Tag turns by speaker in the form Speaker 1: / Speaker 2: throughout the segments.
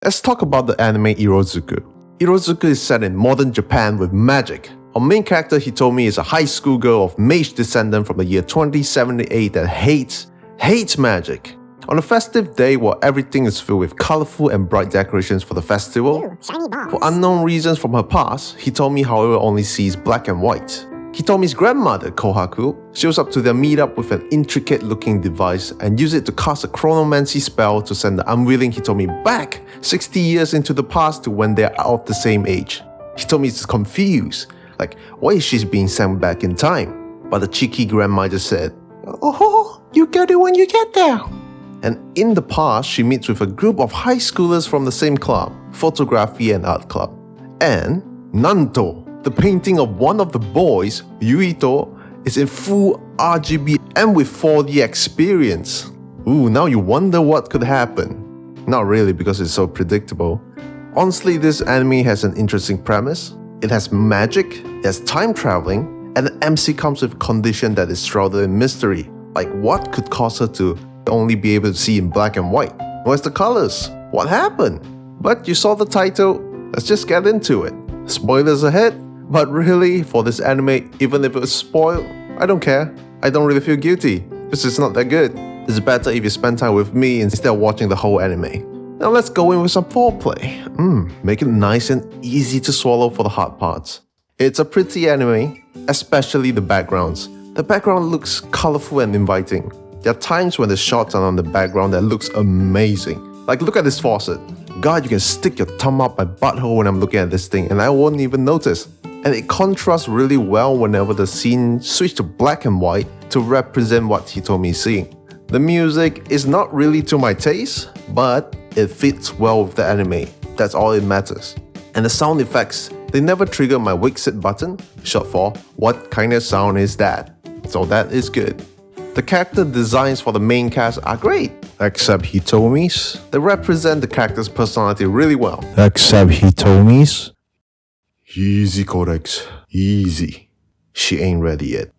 Speaker 1: Let's talk about the anime Irozuku. Irozuku is set in modern Japan with magic. Our main character Hitomi is a high school girl of mage descendant from the year 2078 that hates magic. On a festive day where everything is filled with colorful and bright decorations for the festival, for unknown reasons from her past, Hitomi however only sees black and white. Hitomi's grandmother, Kohaku, shows up to their meetup with an intricate-looking device and uses it to cast a chronomancy spell to send the unwilling Hitomi back 60 years into the past to when they're of the same age. Hitomi is confused, like why is she being sent back in time? But the cheeky grandma just said, "Oh, you get it when you get there." And in the past, she meets with a group of high schoolers from the same club, photography and art club. And Nanto, the painting of one of the boys, Yuito, is in full RGB and with 4D experience. Ooh, now you wonder what could happen. Not really, because it's so predictable. Honestly, this anime has an interesting premise. It has magic, it has time traveling, and the MC comes with a condition that is shrouded in mystery. Like what could cause her to only be able to see in black and white? Where's the colors? What happened? But you saw the title, let's just get into it. Spoilers ahead. But really, for this anime, even if it was spoiled, I don't care. I don't really feel guilty, because it's not that good. It's better if you spend time with me instead of watching the whole anime. Now let's go in with some foreplay. Make it nice and easy to swallow for the hard parts. It's a pretty anime, especially the backgrounds. The background looks colorful and inviting. There are times when the shots are on the background that looks amazing. Like look at this faucet. God, you can stick your thumb up my butthole when I'm looking at this thing and I won't even notice. And it contrasts really well whenever the scene switches to black and white to represent what Hitomi is seeing. The music is not really to my taste, but it fits well with the anime. That's all it matters. And the sound effects, they never trigger my wake sit button, short for what kind of sound is that? So that is good. The character designs for the main cast are great, except Hitomi's. They represent the character's personality really well. Except Hitomi's? Easy, Codex. Easy. She ain't ready yet.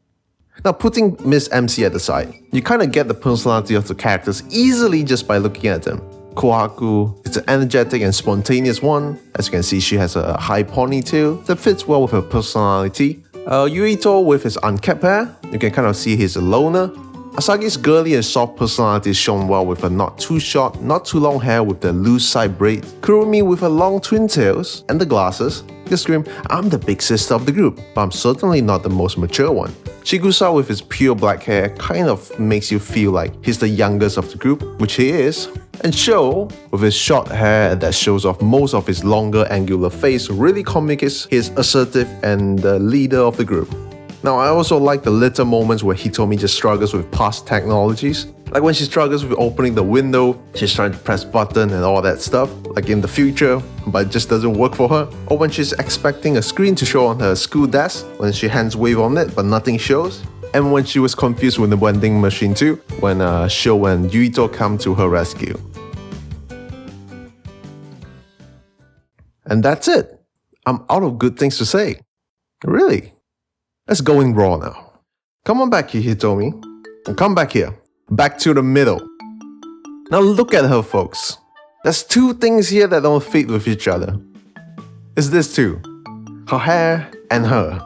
Speaker 1: Now, putting Miss MC at the side, you kinda get the personality of the characters easily just by looking at them. Kohaku is an energetic and spontaneous one. As you can see, she has a high ponytail that fits well with her personality. Yuito with his unkept hair, you can kind of see he's a loner. Asagi's girly and soft personality is shown well with her not too short, not too long hair with the loose side braid. Kurumi with her long twin tails and the glasses. You scream, I'm the big sister of the group, but I'm certainly not the most mature one. Chigusa with his pure black hair kind of makes you feel like he's the youngest of the group, which he is. And Sho, with his short hair that shows off most of his longer angular face, really communicates his assertive and the leader of the group. Now, I also like the little moments where Hitomi just struggles with past technologies. Like when she struggles with opening the window, she's trying to press button and all that stuff, like in the future, but it just doesn't work for her. Or when she's expecting a screen to show on her school desk, when she hands wave on it, but nothing shows. And when she was confused with the vending machine too, when Sho and Yuito come to her rescue. And that's it. I'm out of good things to say. Really. Let's go in raw now. Come on back here, Hitomi. And come back here. Back to the middle. Now look at her, folks. There's two things here that don't fit with each other. It's this too. Her hair and her.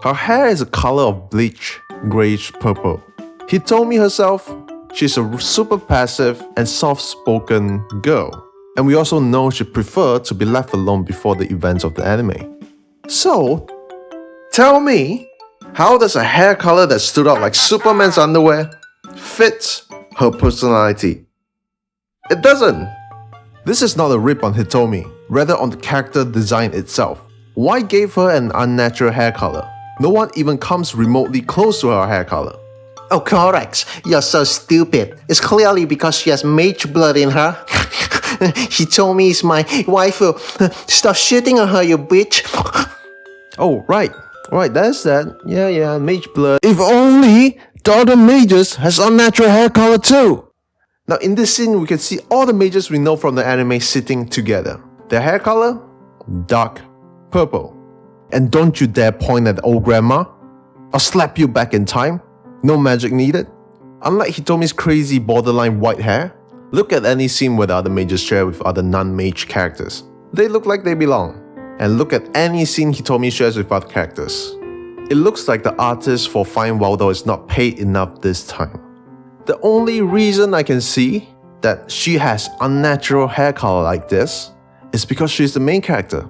Speaker 1: Her hair is a color of bleach, grayish purple. Hitomi herself, she's a super passive and soft-spoken girl. And we also know she preferred to be left alone before the events of the anime. So, tell me, how does a hair color that stood out like Superman's underwear fit her personality? It doesn't. This is not a rip on Hitomi, rather on the character design itself. Why give her an unnatural hair color? No one even comes remotely close to her hair color.
Speaker 2: Oh, Codex, you're so stupid. It's clearly because she has mage blood in her. Hitomi is my waifu. Stop shitting on her, you bitch.
Speaker 1: Oh, right, that's that. Yeah, mage blood. If only the other mages has unnatural hair color too. Now in this scene, we can see all the mages we know from the anime sitting together. Their hair color? Dark purple. And don't you dare point at the old grandma. I'll slap you back in time. No magic needed. Unlike Hitomi's crazy borderline white hair, Look at any scene where the other mages share with other non-mage characters. They look like they belong. And look at any scene Hitomi shares with other characters. It looks like the artist for Fine Waldo is not paid enough this time. The only reason I can see that she has unnatural hair color like this is because she's the main character.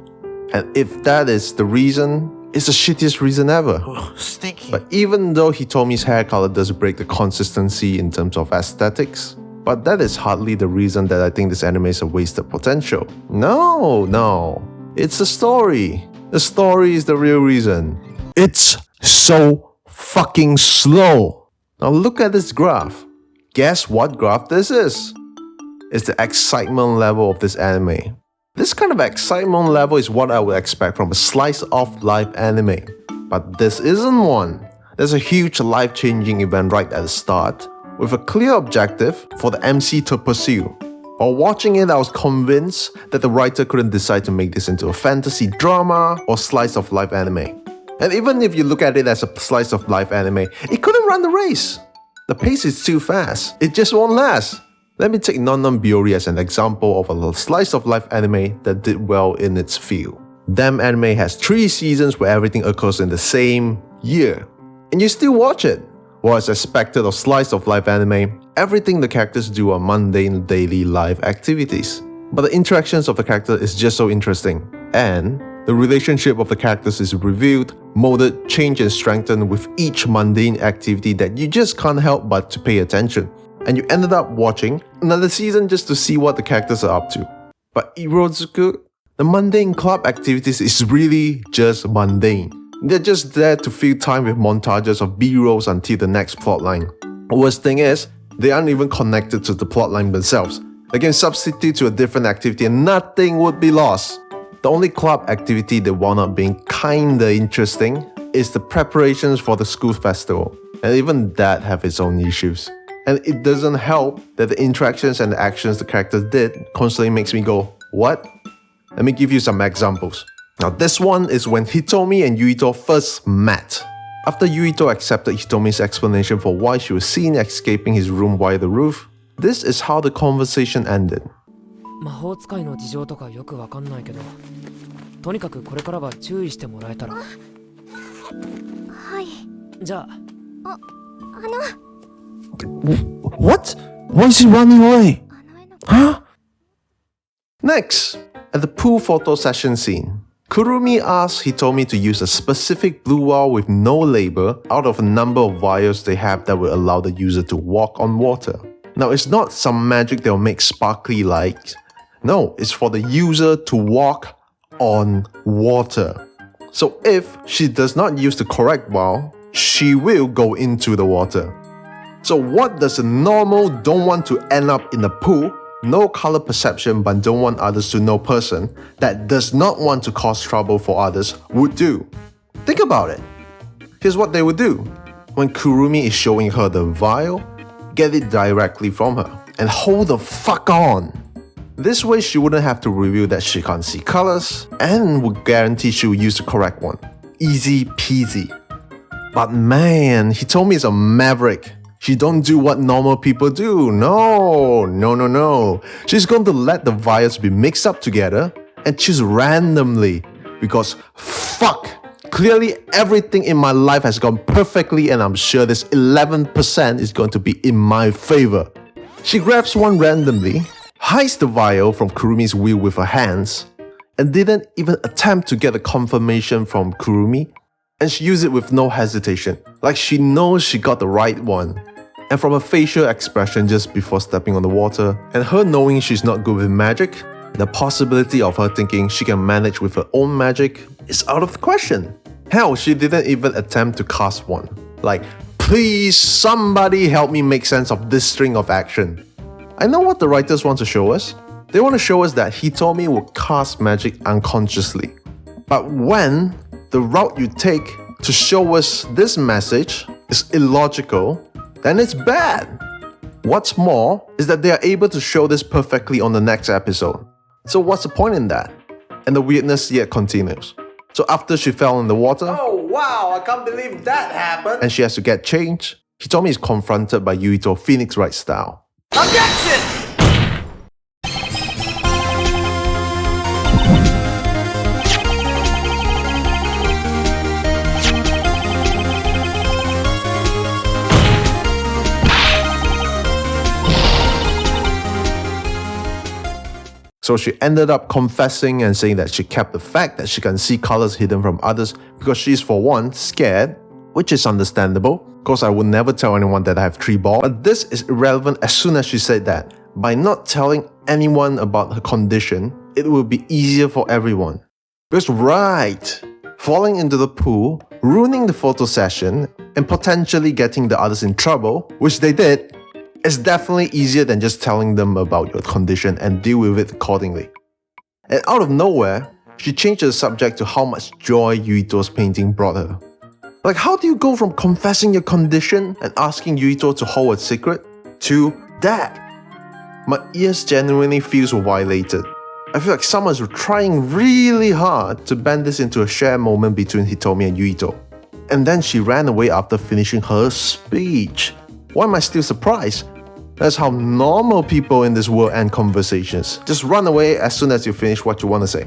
Speaker 1: And if that is the reason, it's the shittiest reason ever.
Speaker 2: Stinky.
Speaker 1: But even though Hitomi's hair color does break the consistency in terms of aesthetics, but that is hardly the reason that I think this anime is a wasted potential. No. It's the story. The story is the real reason. It's so fucking slow. Now look at this graph. Guess what graph this is? It's the excitement level of this anime. This kind of excitement level is what I would expect from a slice of life anime. But this isn't one. There's a huge life-changing event right at the start, with a clear objective for the MC to pursue. While watching it, I was convinced that the writer couldn't decide to make this into a fantasy drama or slice of life anime. And even if you look at it as a slice of life anime, it couldn't run the race. The pace is too fast. It just won't last. Let me take Non Non Biyori as an example of a slice of life anime that did well in its field. Damn anime has 3 seasons where everything occurs in the same year. And you still watch it. While as expected of slice of life anime, everything the characters do are mundane daily life activities. But the interactions of the character is just so interesting. And the relationship of the characters is revealed, molded, changed and strengthened with each mundane activity that you just can't help but to pay attention. And you ended up watching another season just to see what the characters are up to. But Irozuku, the mundane club activities is really just mundane. They're just there to fill time with montages of B-rolls until the next plotline. The worst thing is, they aren't even connected to the plotline themselves. They can substitute to a different activity and nothing would be lost. The only club activity that wound up being kinda interesting is the preparations for the school festival. And even that have its own issues. And it doesn't help that the interactions and the actions the characters did constantly makes me go, what? Let me give you some examples. Now this one is when Hitomi and Yuito first met. After Yuito accepted Hitomi's explanation for why she was seen escaping his room via the roof, this is how the conversation ended.
Speaker 3: 魔法使いの事情とかよくわかんないけど、とにかくこれからは注意してもらえたら。はい。じゃあ。
Speaker 1: What? Why is he running away? Huh? Next, at the pool photo session scene, Kurumi asks Hitomi to use a specific blue vial with no label out of a number of vials they have that will allow the user to walk on water. Now, it's not some magic that will make sparkly lights. No, it's for the user to walk on water. So if she does not use the correct vial, she will go into the water. So what does a normal don't want to end up in a pool, no color perception but don't want others to know person that does not want to cause trouble for others would do? Think about it. Here's what they would do. When Kurumi is showing her the vial, get it directly from her and hold the fuck on. This way she wouldn't have to reveal that she can't see colors and would guarantee she will use the correct one. Easy peasy. But man, Hitomi is a maverick. She don't do what normal people do. No. She's going to let the vials be mixed up together and choose randomly because fuck, clearly everything in my life has gone perfectly and I'm sure this 11% is going to be in my favor. She grabs one randomly, hides the vial from Kurumi's wheel with her hands, and didn't even attempt to get a confirmation from Kurumi, and she used it with no hesitation, like she knows she got the right one. And from her facial expression just before stepping on the water, and her knowing she's not good with magic, the possibility of her thinking she can manage with her own magic is out of the question. Hell, she didn't even attempt to cast one. Like, please somebody help me make sense of this string of action. I know what the writers want to show us. They want to show us that Hitomi will cast magic unconsciously. But when the route you take to show us this message is illogical, then it's bad. What's more is that they are able to show this perfectly on the next episode. So what's the point in that? And the weirdness yet continues. So after she fell in the water,
Speaker 2: Oh wow, I can't believe that happened.
Speaker 1: and she has to get changed, Hitomi is confronted by Yuito Phoenix Wright style.
Speaker 2: Objection!
Speaker 1: So she ended up confessing and saying that she kept the fact that she can see colors hidden from others because she's, for one, scared, which is understandable. Of course, I would never tell anyone that I have 3 balls, but this is irrelevant as soon as she said that. By not telling anyone about her condition, it will be easier for everyone. Because right, falling into the pool, ruining the photo session, and potentially getting the others in trouble, which they did, is definitely easier than just telling them about your condition and deal with it accordingly. And out of nowhere, she changed the subject to how much joy Yuito's painting brought her. Like, how do you go from confessing your condition and asking Yuito to hold a secret to that? My ears genuinely feels violated. I feel like someone's trying really hard to bend this into a shared moment between Hitomi and Yuito. And then she ran away after finishing her speech. Why am I still surprised? That's how normal people in this world end conversations. Just run away as soon as you finish what you want to say.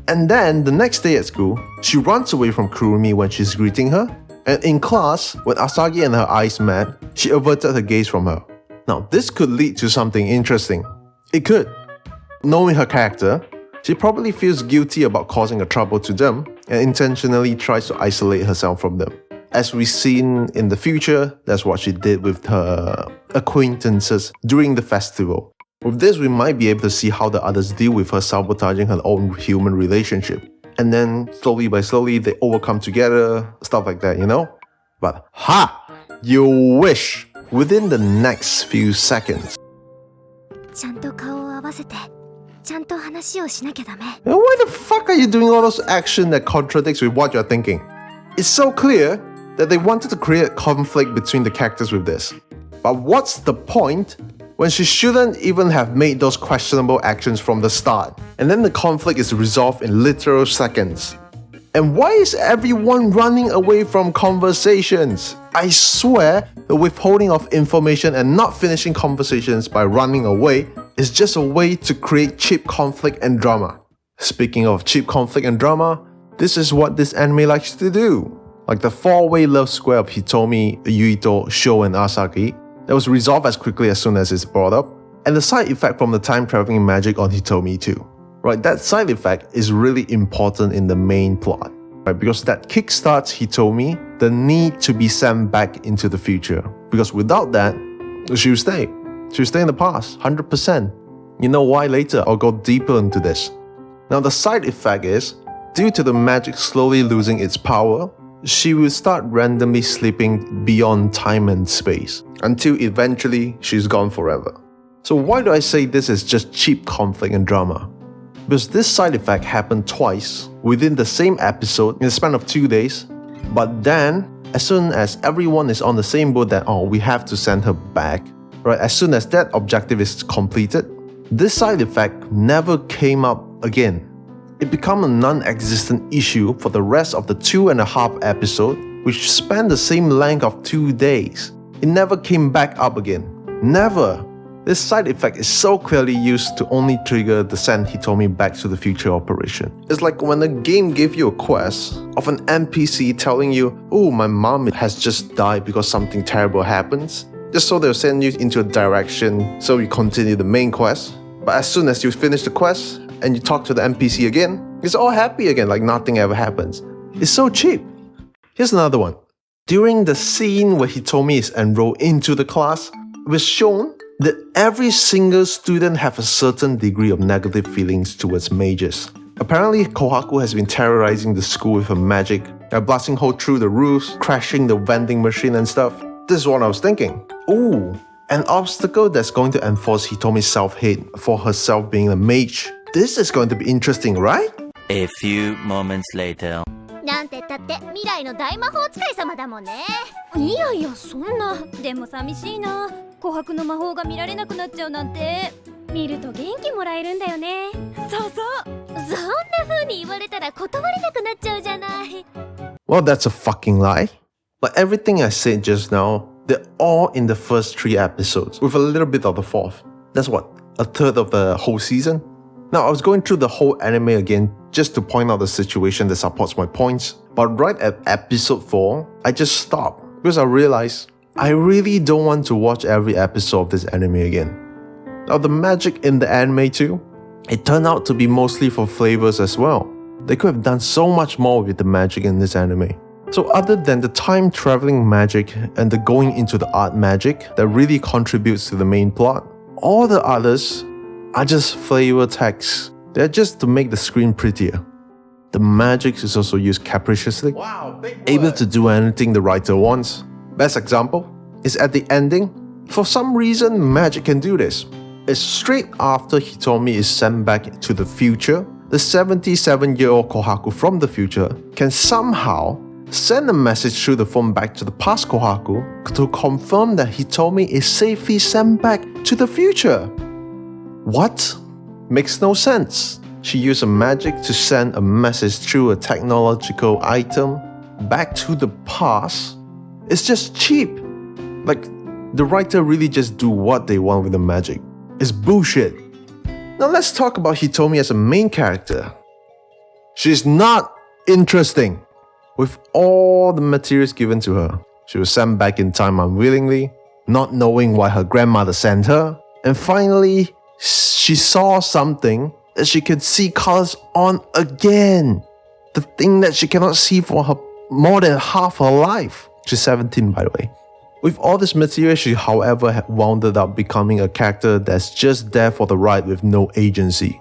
Speaker 1: And then, the next day at school, she runs away from Kurumi when she's greeting her. And in class, when Asagi and her eyes met, she averted her gaze from her. Now, this could lead to something interesting. It could. Knowing her character, she probably feels guilty about causing a trouble to them and intentionally tries to isolate herself from them. As we've seen in the future, that's what she did with her acquaintances during the festival. With this, we might be able to see how the others deal with her sabotaging her own human relationship. And then, slowly by slowly, they overcome together, stuff like that, you know? But you wish! Within the next few seconds. And why the fuck are you doing all those action that contradicts with what you're thinking? It's so clear that they wanted to create conflict between the characters with this. But what's the point when she shouldn't even have made those questionable actions from the start? And then the conflict is resolved in literal seconds. And why is everyone running away from conversations? I swear, the withholding of information and not finishing conversations by running away is just a way to create cheap conflict and drama. Speaking of cheap conflict and drama, this is what this anime likes to do. Like the 4-way love square of Hitomi, Yuito, Sho, and Asagi that was resolved as quickly as soon as it's brought up, and the side effect from the time traveling magic on Hitomi too. Right, that side effect is really important in the main plot, right? Because that kickstarts Hitomi the need to be sent back into the future. Because without that, she'll stay. She'll stay in the past, 100%. You know why later? I'll go deeper into this. Now the side effect is, due to the magic slowly losing its power, she will start randomly slipping beyond time and space, until eventually she's gone forever. So why do I say this is just cheap conflict and drama? Because this side effect happened twice within the same episode in the span of 2 days, but then as soon as everyone is on the same boat that we have to send her back, right? As soon as that objective is completed, this side effect never came up again. It became a non-existent issue for the rest of the 2.5 episodes, which spanned the same length of 2 days. It never came back up again. Never! This side effect is so clearly used to only trigger the send Hitomi back to the future operation. It's like when a game gave you a quest of an NPC telling you, oh, my mom has just died because something terrible happens. Just so they'll send you into a direction so you continue the main quest. But as soon as you finish the quest and you talk to the NPC again, it's all happy again, like nothing ever happens. It's so cheap. Here's another one. During the scene where Hitomi is enrolled into the class, it was shown that every single student have a certain degree of negative feelings towards mages. Apparently, Kohaku has been terrorizing the school with her magic, blasting holes through the roofs, crashing the vending machine and stuff. This is what I was thinking. Ooh, an obstacle that's going to enforce Hitomi's self-hate for herself being a mage. This is going to be interesting, right?
Speaker 4: A few moments later.
Speaker 5: なんてったって未来の大魔法使い様だもんね。いやいやそんな。でも寂しいな。琥珀の魔法が見られなくなっちゃうなんて。見ると元気もらえるんだよね。そうそう。そんな風に言われたら断れなくなっちゃうじゃない。
Speaker 1: Well, that's a fucking lie. Like everything I said just now, they're all in the first 3 episodes, with a little bit of the 4th. That's what, a third of the whole season? Now, I was going through the whole anime again just to point out the situation that supports my points, but right at episode 4, I just stopped because I realized I really don't want to watch every episode of this anime again. Now, the magic in the anime too, It turned out to be mostly for flavors as well. They could have done so much more with the magic in this anime. So other than the time traveling magic and the going into the art magic that really contributes to the main plot, all the others are just flavor text. They're just to make the screen prettier. The magic is also used capriciously, able to do anything the writer wants. Best example is at the ending. For some reason, magic can do this. It's straight after Hitomi is sent back to the future. The 77-year-old Kohaku from the future can somehow send a message through the phone back to the past Kohaku to confirm that Hitomi is safely sent back to the future. What? Makes no sense. She used a magic to send a message through a technological item back to the past. It's just cheap. Like, the writer really just do what they want with the magic. It's bullshit. Now let's talk about Hitomi as a main character. She's not interesting. With all the materials given to her, she was sent back in time unwillingly, not knowing why her grandmother sent her, and finally, she saw something that she could see colors on again. The thing that she cannot see for her more than half her life. She's 17, by the way. With all this material, she however wound up becoming a character that's just there for the ride with no agency.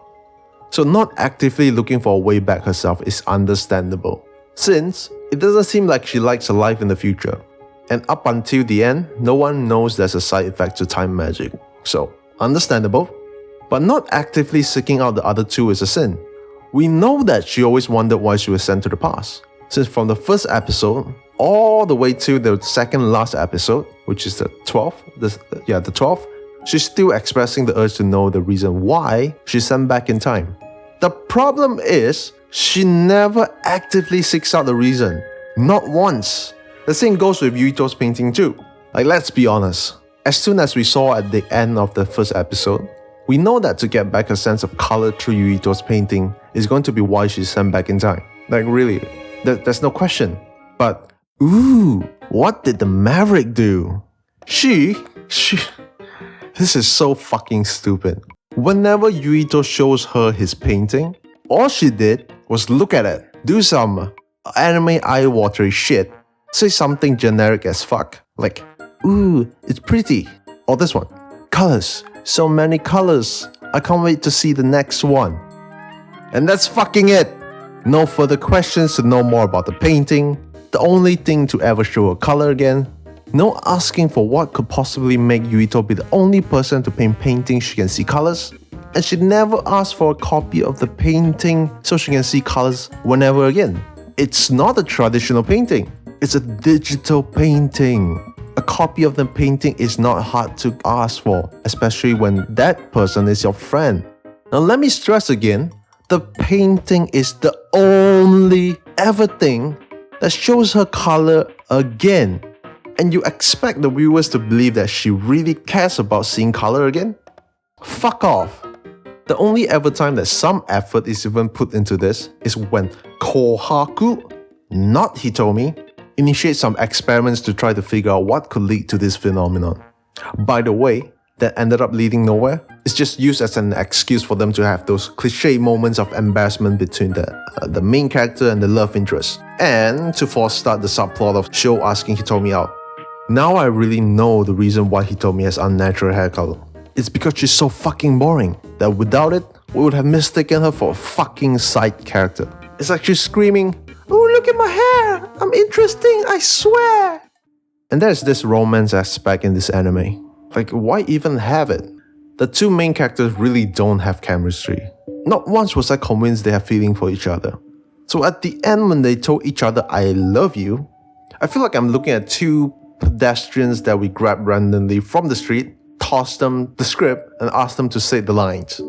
Speaker 1: So not actively looking for a way back herself is understandable, since it doesn't seem like she likes her life in the future. And up until the end, no one knows there's a side effect to time magic. So, understandable. But not actively seeking out the other two is a sin. We know that she always wondered why she was sent to the past, since from the first episode all the way to the second last episode, which is the 12th, the 12th, she's still expressing the urge to know the reason why she's sent back in time. The problem is, she never actively seeks out the reason. Not once. The same goes with Yuito's painting too. Like, let's be honest. As soon as we saw at the end of the first episode, we know that to get back a sense of color through Yuito's painting is going to be why she's sent back in time. Like, really, there's no question. But, what did the Maverick do? She... This is so fucking stupid. Whenever Yuito shows her his painting, all she did was look at it, do some anime eye-watery shit, say something generic as fuck, like, it's pretty. Or this one, colors, so many colors, I can't wait to see the next one. And that's fucking it. No further questions to know more about the painting, the only thing to ever show a color again, no asking for what could possibly make Yuito be the only person to paint paintings she can see colors, and she never asked for a copy of the painting so she can see colors whenever again. It's not a traditional painting, it's a digital painting. A copy of the painting is not hard to ask for, especially when that person is your friend. Now let me stress again, the painting is the only ever thing that shows her color again. And you expect the viewers to believe that she really cares about seeing color again? Fuck off. The only ever time that some effort is even put into this is when Kohaku, not Hitomi, initiates some experiments to try to figure out what could lead to this phenomenon. By the way, that ended up leading nowhere. It's just used as an excuse for them to have those cliche moments of embarrassment between the main character and the love interest, and to forestart the subplot of Sho asking Hitomi out. Now I really know the reason why Hitomi has unnatural hair color. It's because she's so fucking boring that without it, we would have mistaken her for a fucking side character. It's like she's screaming, "Oh, look at my hair! I'm interesting, I swear!" And there's this romance aspect in this anime. Like, why even have it? The two main characters really don't have chemistry. Not once was I convinced they have feeling for each other. So at the end when they told each other "I love you," I feel like I'm looking at two pedestrians that we grab randomly from the street, toss them the script, and ask them to say the lines.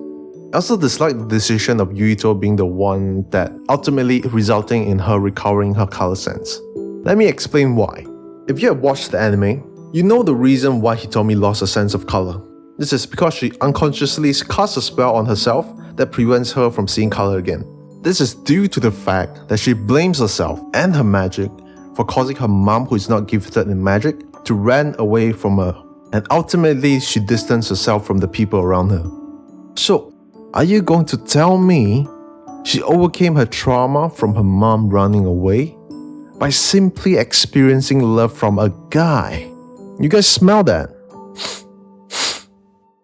Speaker 1: I also dislike the decision of Yuito being the one that ultimately resulting in her recovering her color sense. Let me explain why. If you have watched the anime, you know the reason why Hitomi lost her sense of color. This is because she unconsciously casts a spell on herself that prevents her from seeing color again. This is due to the fact that she blames herself and her magic for causing her mom, who is not gifted in magic, to run away from her, and ultimately she distanced herself from the people around her. So, Are you going to tell me she overcame her trauma from her mom running away by simply experiencing love from a guy? You guys smell that?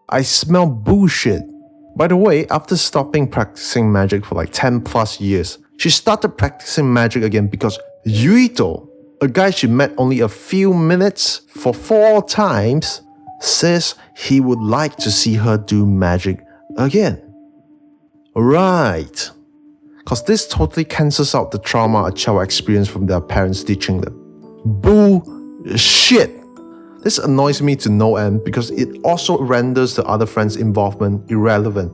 Speaker 1: I smell bullshit. By the way, after stopping practicing magic for like 10 plus years, she started practicing magic again because Yuito, a guy she met only a few minutes for 4 times, says he would like to see her do magic again. Right. Cause this totally cancels out the trauma a child experienced from their parents teaching them. Bullshit. This annoys me to no end because it also renders the other friends' involvement irrelevant.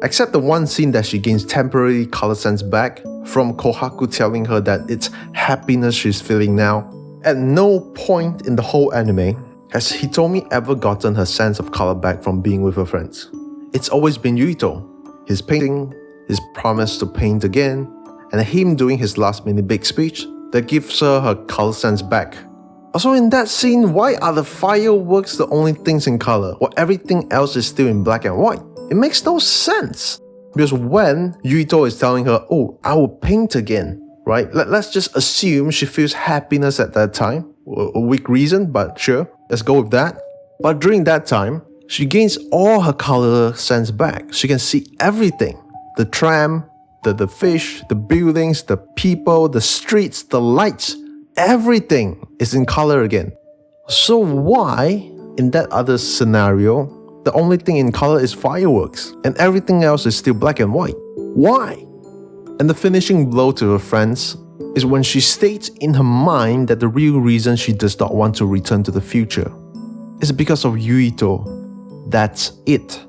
Speaker 1: Except the one scene that she gains temporary color sense back from Kohaku telling her that it's happiness she's feeling now. At no point in the whole anime has Hitomi ever gotten her sense of color back from being with her friends. It's always been Yuito, his painting, his promise to paint again, and him doing his last minute big speech that gives her her color sense back. Also in that scene, why are the fireworks the only things in color while everything else is still in black and white? It makes no sense. Because when Yuito is telling her, oh, I will paint again, right? Let's just assume she feels happiness at that time. A weak reason, but sure, let's go with that. But during that time, she gains all her color sense back. She can see everything. The tram, the fish, the buildings, the people, the streets, the lights. Everything is in color again. So why, in that other scenario, the only thing in color is fireworks and everything else is still black and white? Why? And the finishing blow to her friends is when she states in her mind that the real reason she does not want to return to the future is because of Yuito. That's it.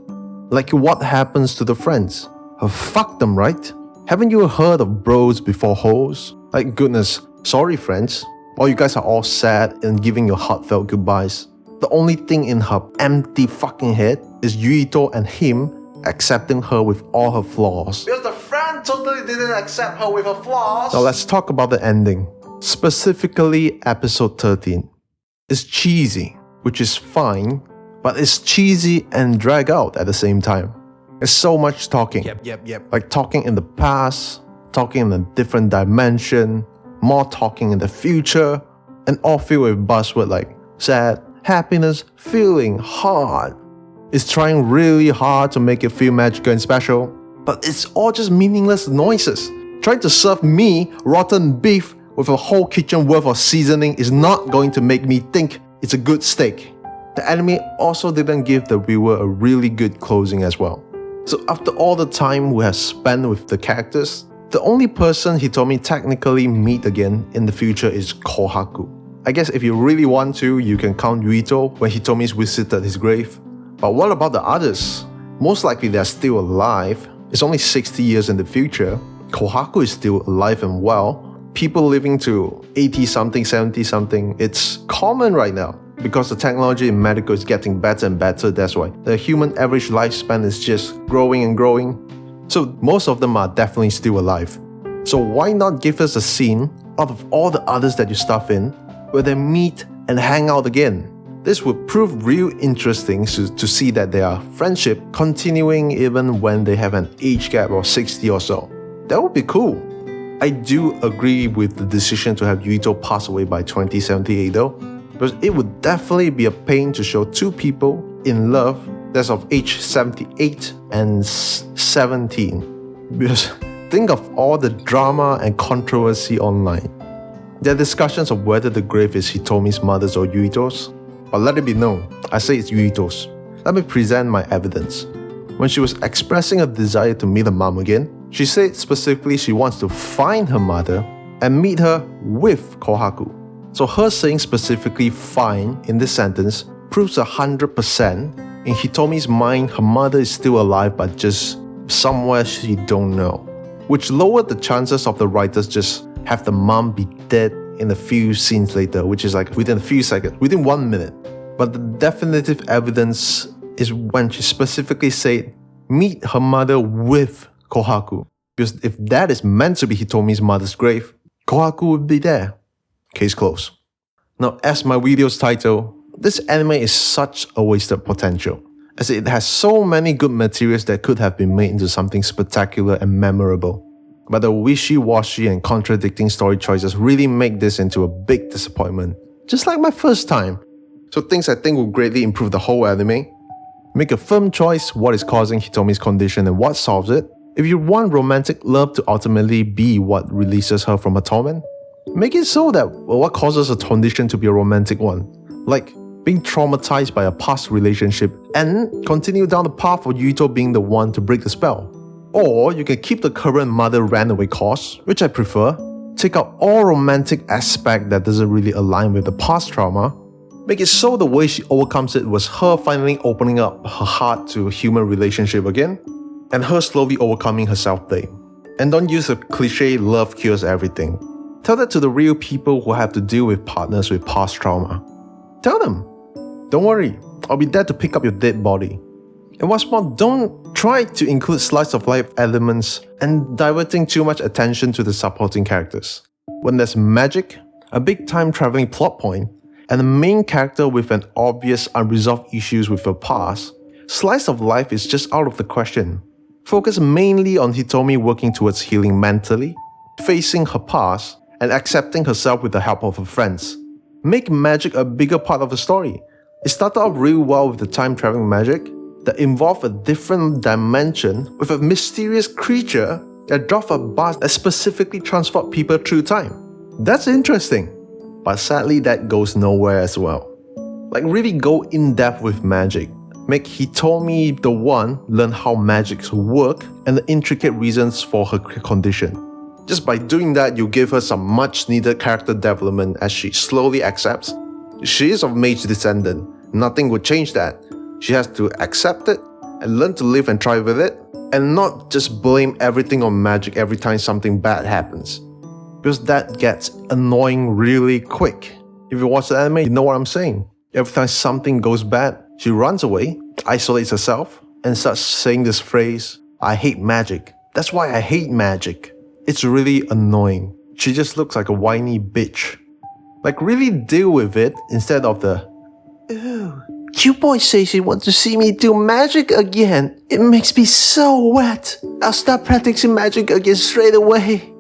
Speaker 1: Like what happens to the friends? Fuck them, right? Haven't you heard of bros before hoes? Like goodness, sorry friends, while you guys are all sad and giving your heartfelt goodbyes, the only thing in her empty fucking head is Yuito and him accepting her with all her flaws. Because the friend totally didn't accept her with her flaws. Now let's talk about the ending. Specifically episode 13. It's cheesy, which is fine, but it's cheesy and drag out at the same time. It's so much talking. Yep. Like talking in the past, talking in a different dimension, more talking in the future, and all filled with buzzwords like sad, happiness, feeling, hard. It's trying really hard to make it feel magical and special, but it's all just meaningless noises. Trying to serve me rotten beef with a whole kitchen worth of seasoning is not going to make me think it's a good steak. The anime also didn't give the viewer a really good closing as well. So after all the time we have spent with the characters, the only person Hitomi technically meet again in the future is Kohaku. I guess if you really want to, you can count Yuito when Hitomi's visited his grave. But what about the others? Most likely they're still alive. It's only 60 years in the future. Kohaku is still alive and well. People living to 80 something, 70 something, it's common right now. Because the technology in medical is getting better and better, that's why the human average lifespan is just growing and growing. So most of them are definitely still alive. So why not give us a scene out of all the others that you stuff in, where they meet and hang out again? This would prove real interesting to see that their friendship continuing even when they have an age gap of 60 or so. That would be cool. I do agree with the decision to have Yuito pass away by 2078 though, because it would definitely be a pain to show two people in love that's of age 78 and 17. Because think of all the drama and controversy online. There are discussions of whether the grave is Hitomi's mother's or Yuito's, but let it be known, I say it's Yuito's. Let me present my evidence. When she was expressing a desire to meet her mom again, she said specifically she wants to find her mother and meet her with Kohaku. So her saying specifically find in this sentence proves 100% in Hitomi's mind her mother is still alive but just somewhere she don't know, which lowered the chances of the writers just have the mom be dead in a few scenes later, which is like within a few seconds, within 1 minute. But the definitive evidence is when she specifically said meet her mother with Kohaku, because if that is meant to be Hitomi's mother's grave, Kohaku would be there. Case closed. Now, as my video's title, this anime is such a wasted potential. as it has so many good materials that could have been made into something spectacular and memorable. But the wishy-washy and contradicting story choices really make this into a big disappointment, just like my first time. So things I think will greatly improve the whole anime: make a firm choice what is causing Hitomi's condition and what solves it. If you want romantic love to ultimately be what releases her from her torment, make it so that what causes a condition to be a romantic one, like being traumatized by a past relationship, and continue down the path of Yuito being the one to break the spell. Or you can keep the current mother ran away course, which I prefer, take out all romantic aspect that doesn't really align with the past trauma, make it so the way she overcomes it was her finally opening up her heart to a human relationship again, and her slowly overcoming her self-blame. And don't use a cliche love cures everything. Tell that to the real people who have to deal with partners with past trauma. Tell them, don't worry, I'll be there to pick up your dead body. And what's more, don't try to include slice of life elements and diverting too much attention to the supporting characters. When there's magic, a big time traveling plot point, and a main character with an obvious unresolved issues with her past, slice of life is just out of the question. Focus mainly on Hitomi working towards healing mentally, facing her past, and accepting herself with the help of her friends. Make magic a bigger part of the story. It started out really well with the time traveling magic that involved a different dimension with a mysterious creature that drove a bus that specifically transport people through time. That's interesting, but sadly that goes nowhere as well. Like, really go in depth with magic. Make Hitomi the one learn how magics work and the intricate reasons for her condition. Just by doing that, you give her some much needed character development as she slowly accepts she is of mage descendant. Nothing would change that. She has to accept it and learn to live and thrive with it, and not just blame everything on magic every time something bad happens, because that gets annoying really quick. If you watch the anime, you know what I'm saying. Every time something goes bad, she runs away, isolates herself, and starts saying this phrase, "I hate magic. That's why I hate magic." It's really annoying. She just looks like a whiny bitch. Like, really deal with it instead of the, "Ew, cute boy says he wants to see me do magic again. It makes me so wet. I'll start practicing magic again straight away."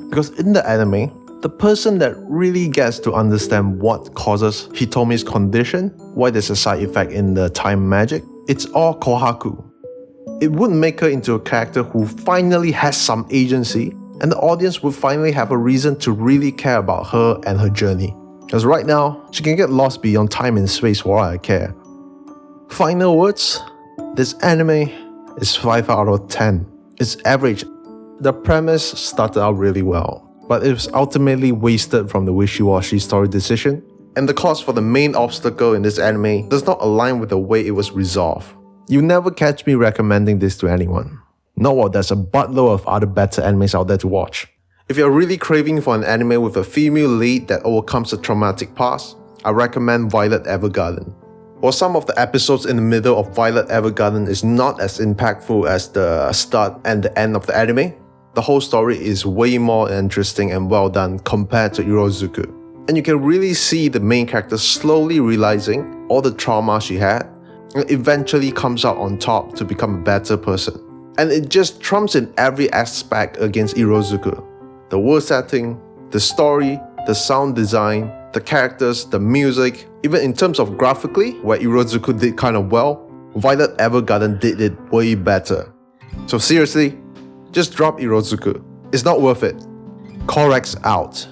Speaker 1: Because in the anime, the person that really gets to understand what causes Hitomi's condition, why there's a side effect in the time magic, it's all Kohaku. It would make her into a character who finally has some agency, and the audience would finally have a reason to really care about her and her journey. Because right now, she can get lost beyond time and space for all I care. Final words? This anime is 5 out of 10. It's average. The premise started out really well, but it was ultimately wasted from the wishy-washy story decision, and the cause for the main obstacle in this anime does not align with the way it was resolved. You never catch me recommending this to anyone. Not while there's a buttload of other better animes out there to watch. If you're really craving for an anime with a female lead that overcomes a traumatic past, I recommend Violet Evergarden. While some of the episodes in the middle of Violet Evergarden is not as impactful as the start and the end of the anime, the whole story is way more interesting and well done compared to Irozuku. And you can really see the main character slowly realizing all the trauma she had, and eventually comes out on top to become a better person. And it just trumps in every aspect against Irozuku. The world setting, the story, the sound design, the characters, the music, even in terms of graphically, where Irozuku did kind of well, Violet Evergarden did it way better. So seriously, just drop Irozuku. It's not worth it. Corrects out.